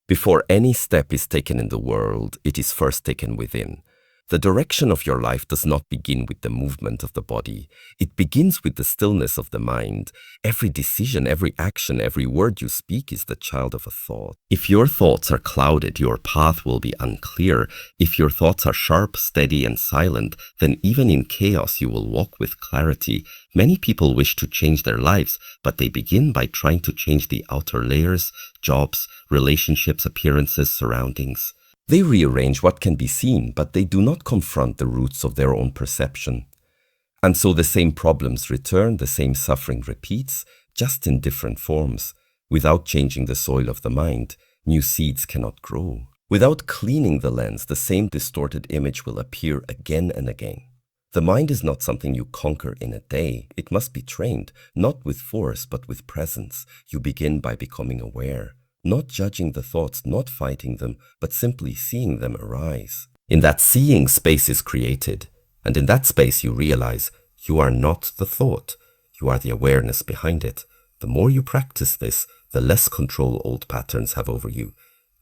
Before any step is taken in the world, it is first taken within. The direction of your life does not begin with the movement of the body. It begins with the stillness of the mind. Every decision, every action, every word you speak is the child of a thought. If your thoughts are clouded, your path will be unclear. If your thoughts are sharp, steady, and silent, then even in chaos you will walk with clarity. Many people wish to change their lives, but they begin by trying to change the outer layers, jobs, relationships, appearances, surroundings. They rearrange what can be seen, but they do not confront the roots of their own perception. And so the same problems return, the same suffering repeats, just in different forms. Without changing the soil of the mind, new seeds cannot grow. Without cleaning the lens, the same distorted image will appear again and again. The mind is not something you conquer in a day. It must be trained, not with force, but with presence. You begin by becoming aware. Not judging the thoughts, not fighting them, but simply seeing them arise. In that seeing, space is created, and in that space you realize you are not the thought, you are the awareness behind it. The more you practice this, the less control old patterns have over you.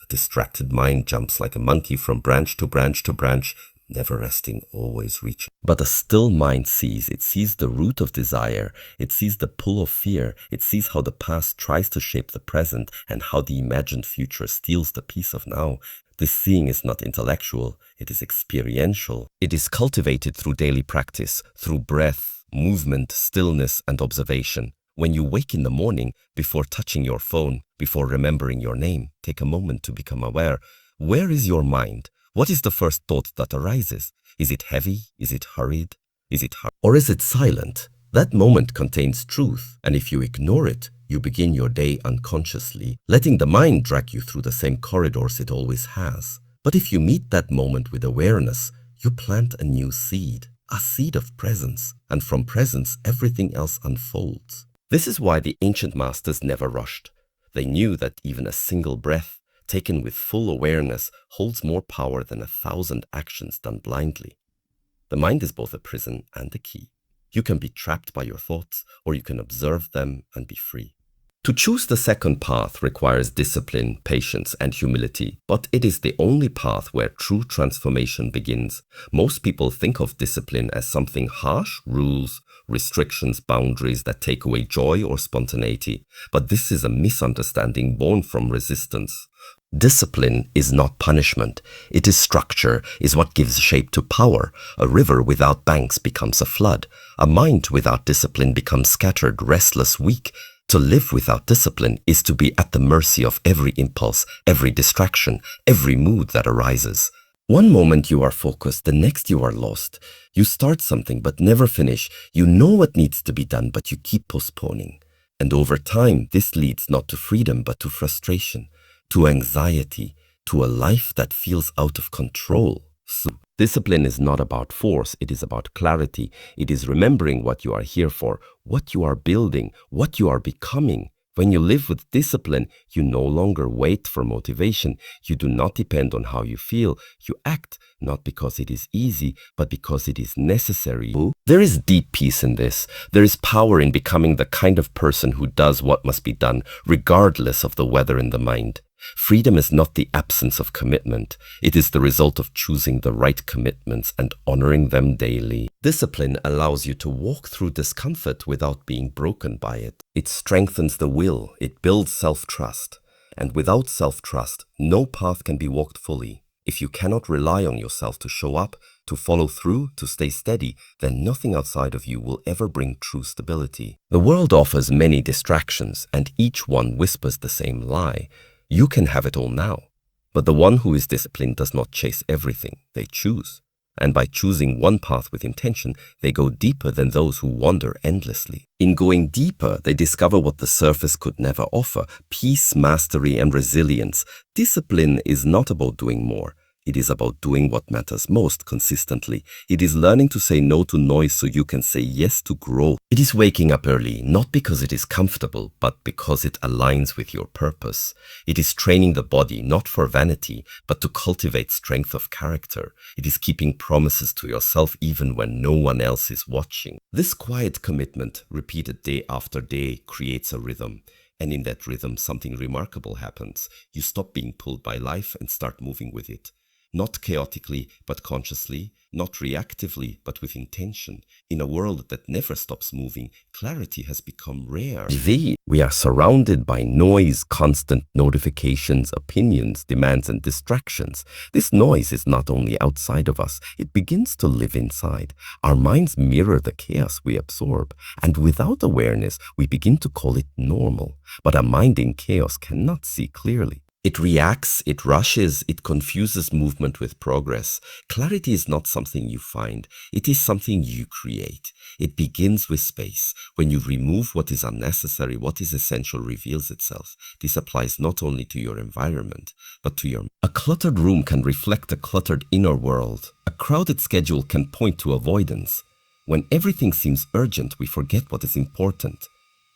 A distracted mind jumps like a monkey from branch to branch to branch, never resting, always reaching. But a still mind sees. It sees the root of desire. It sees the pull of fear. It sees how the past tries to shape the present and how the imagined future steals the peace of now. This seeing is not intellectual. It is experiential. It is cultivated through daily practice, through breath, movement, stillness, and observation. When you wake in the morning, before touching your phone, before remembering your name, take a moment to become aware. Where is your mind? What is the first thought that arises? Is it heavy? Is it hurried? Is it hard? Or is it silent? That moment contains truth, and if you ignore it, you begin your day unconsciously, letting the mind drag you through the same corridors it always has. But if you meet that moment with awareness, you plant a new seed, a seed of presence, and from presence everything else unfolds. This is why the ancient masters never rushed. They knew that even a single breath, taken with full awareness, holds more power than 1,000 actions done blindly. The mind is both a prison and a key. You can be trapped by your thoughts, or you can observe them and be free. To choose the second path requires discipline, patience, and humility, but it is the only path where true transformation begins. Most people think of discipline as something harsh, rules, restrictions, boundaries that take away joy or spontaneity, but this is a misunderstanding born from resistance. Discipline is not punishment. It is structure, is what gives shape to power. A river without banks becomes a flood. A mind without discipline becomes scattered, restless, weak. To live without discipline is to be at the mercy of every impulse, every distraction, every mood that arises. One moment you are focused, the next you are lost. You start something but never finish. You know what needs to be done, but you keep postponing. And over time, this leads not to freedom, but to frustration, to anxiety, to a life that feels out of control. So, discipline is not about force, it is about clarity. It is remembering what you are here for, what you are building, what you are becoming. When you live with discipline, you no longer wait for motivation. You do not depend on how you feel. You act, not because it is easy, but because it is necessary. There is deep peace in this. There is power in becoming the kind of person who does what must be done, regardless of the weather in the mind. Freedom is not the absence of commitment. It is the result of choosing the right commitments and honoring them daily. Discipline allows you to walk through discomfort without being broken by it. It strengthens the will. It builds self-trust. And without self-trust, no path can be walked fully. If you cannot rely on yourself to show up, to follow through, to stay steady, then nothing outside of you will ever bring true stability. The world offers many distractions, and each one whispers the same lie. You can have it all now, but the one who is disciplined does not chase everything, they choose. And by choosing one path with intention, they go deeper than those who wander endlessly. In going deeper, they discover what the surface could never offer: peace, mastery, and resilience. Discipline is not about doing more. It is about doing what matters most consistently. It is learning to say no to noise so you can say yes to growth. It is waking up early, not because it is comfortable, but because it aligns with your purpose. It is training the body, not for vanity, but to cultivate strength of character. It is keeping promises to yourself even when no one else is watching. This quiet commitment, repeated day after day, creates a rhythm. And in that rhythm, something remarkable happens. You stop being pulled by life and start moving with it. Not chaotically, but consciously, not reactively, but with intention. In a world that never stops moving, clarity has become rare. We are surrounded by noise, constant notifications, opinions, demands, and distractions. This noise is not only outside of us, it begins to live inside. Our minds mirror the chaos we absorb, and without awareness, we begin to call it normal. But a mind in chaos cannot see clearly. It reacts, it rushes, it confuses movement with progress. Clarity is not something you find, it is something you create. It begins with space. When you remove what is unnecessary, what is essential reveals itself. This applies not only to your environment, but to your... A cluttered room can reflect a cluttered inner world. A crowded schedule can point to avoidance. When everything seems urgent, we forget what is important.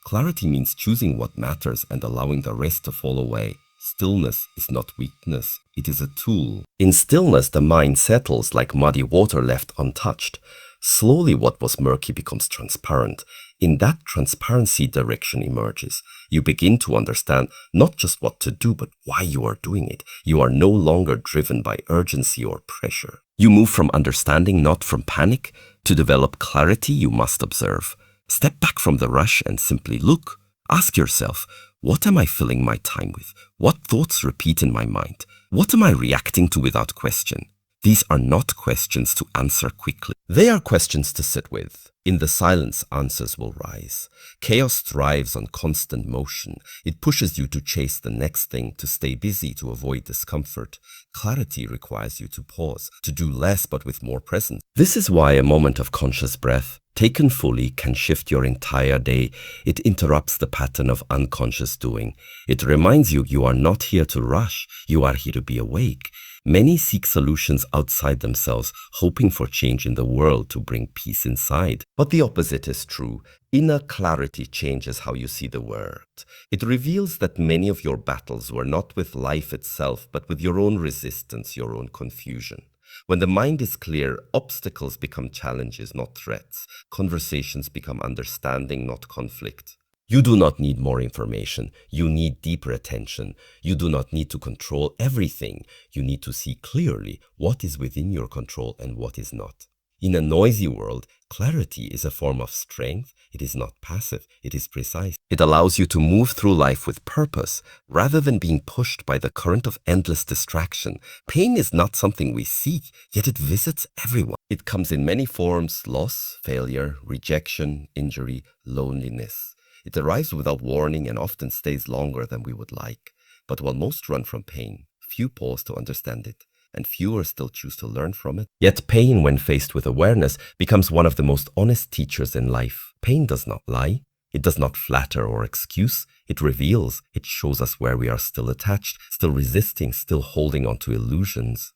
Clarity means choosing what matters and allowing the rest to fall away. Stillness is not weakness, it is a tool. In stillness, the mind settles like muddy water left untouched. Slowly, what was murky becomes transparent. In that transparency, direction emerges. You begin to understand not just what to do, but why you are doing it. You are no longer driven by urgency or pressure. You move from understanding, not from panic. To develop clarity, you must observe. Step back from the rush and simply look. Ask yourself, what am I filling my time with? What thoughts repeat in my mind? What am I reacting to without question? These are not questions to answer quickly. They are questions to sit with. In the silence, answers will rise. Chaos thrives on constant motion. It pushes you to chase the next thing, to stay busy, to avoid discomfort. Clarity requires you to pause, to do less but with more presence. This is why a moment of conscious breath, taken fully, can shift your entire day. It interrupts the pattern of unconscious doing. It reminds you you are not here to rush, you are here to be awake. Many seek solutions outside themselves, hoping for change in the world to bring peace inside. But the opposite is true. Inner clarity changes how you see the world. It reveals that many of your battles were not with life itself, but with your own resistance, your own confusion. When the mind is clear, obstacles become challenges, not threats. Conversations become understanding, not conflict. You do not need more information. You need deeper attention. You do not need to control everything. You need to see clearly what is within your control and what is not. In a noisy world, clarity is a form of strength. It is not passive. It is precise. It allows you to move through life with purpose, rather than being pushed by the current of endless distraction. Pain is not something we seek, yet it visits everyone. It comes in many forms: loss, failure, rejection, injury, loneliness. It arrives without warning and often stays longer than we would like. But while most run from pain, few pause to understand it, and fewer still choose to learn from it. Yet pain, when faced with awareness, becomes one of the most honest teachers in life. Pain does not lie. It does not flatter or excuse. It reveals. It shows us where we are still attached, still resisting, still holding on to illusions.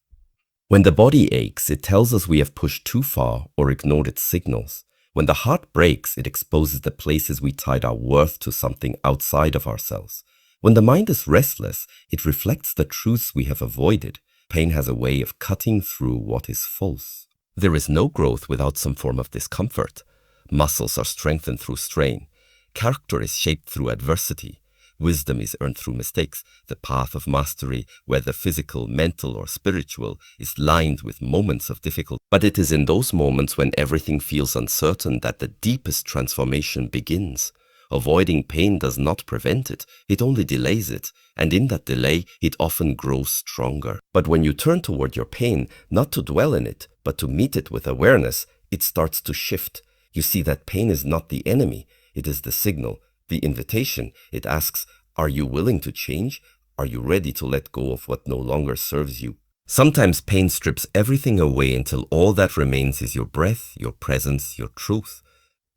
When the body aches, it tells us we have pushed too far or ignored its signals. When the heart breaks, it exposes the places we tied our worth to something outside of ourselves. When the mind is restless, it reflects the truths we have avoided. Pain has a way of cutting through what is false. There is no growth without some form of discomfort. Muscles are strengthened through strain. Character is shaped through adversity. Wisdom is earned through mistakes. The path of mastery, whether physical, mental, or spiritual, is lined with moments of difficulty. But it is in those moments when everything feels uncertain that the deepest transformation begins. Avoiding pain does not prevent it, it only delays it, and in that delay, it often grows stronger. But when you turn toward your pain, not to dwell in it, but to meet it with awareness, it starts to shift. You see that pain is not the enemy, it is the signal, the invitation. It asks, are you willing to change? Are you ready to let go of what no longer serves you? Sometimes pain strips everything away until all that remains is your breath, your presence, your truth.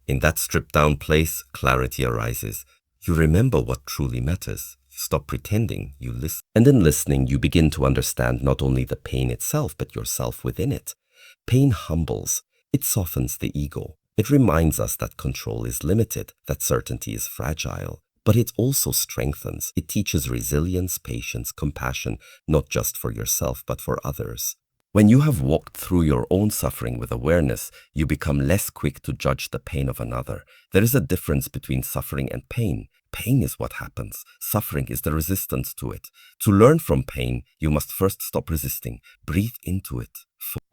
In that stripped-down place, clarity arises. You remember what truly matters. You stop pretending, you listen. And in listening, you begin to understand not only the pain itself, but yourself within it. Pain humbles. It softens the ego. It reminds us that control is limited, that certainty is fragile. But it also strengthens. It teaches resilience, patience, compassion, not just for yourself, but for others. When you have walked through your own suffering with awareness, you become less quick to judge the pain of another. There is a difference between suffering and pain. Pain is what happens. Suffering is the resistance to it. To learn from pain, you must first stop resisting. Breathe into it.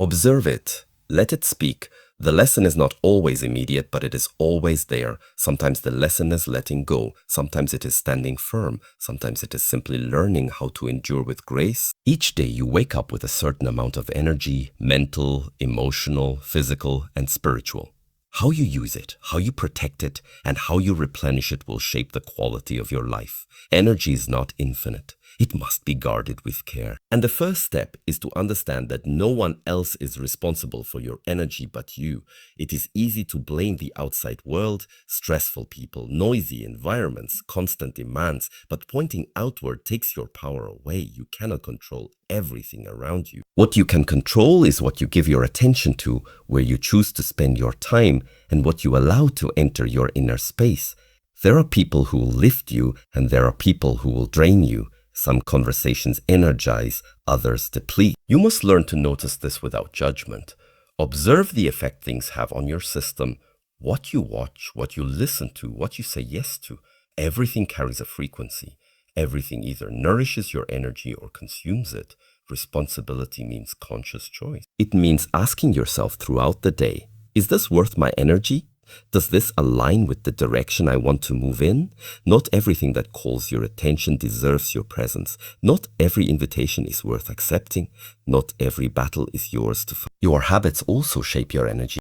Observe it. Let it speak. The lesson is not always immediate, but it is always there. Sometimes the lesson is letting go. Sometimes it is standing firm. Sometimes it is simply learning how to endure with grace. Each day you wake up with a certain amount of energy, mental, emotional, physical, and spiritual. How you use it, how you protect it, and how you replenish it will shape the quality of your life. Energy is not infinite. It must be guarded with care. And the first step is to understand that no one else is responsible for your energy but you. It is easy to blame the outside world, stressful people, noisy environments, constant demands, but pointing outward takes your power away. You cannot control everything around you. What you can control is what you give your attention to, where you choose to spend your time, and what you allow to enter your inner space. There are people who will lift you, and there are people who will drain you. Some conversations energize, others deplete. You must learn to notice this without judgment. Observe the effect things have on your system. What you watch, what you listen to, what you say yes to. Everything carries a frequency. Everything either nourishes your energy or consumes it. Responsibility means conscious choice. It means asking yourself throughout the day, is this worth my energy? Does this align with the direction I want to move in? Not everything that calls your attention deserves your presence. Not every invitation is worth accepting. Not every battle is yours to fight. Your habits also shape your energy.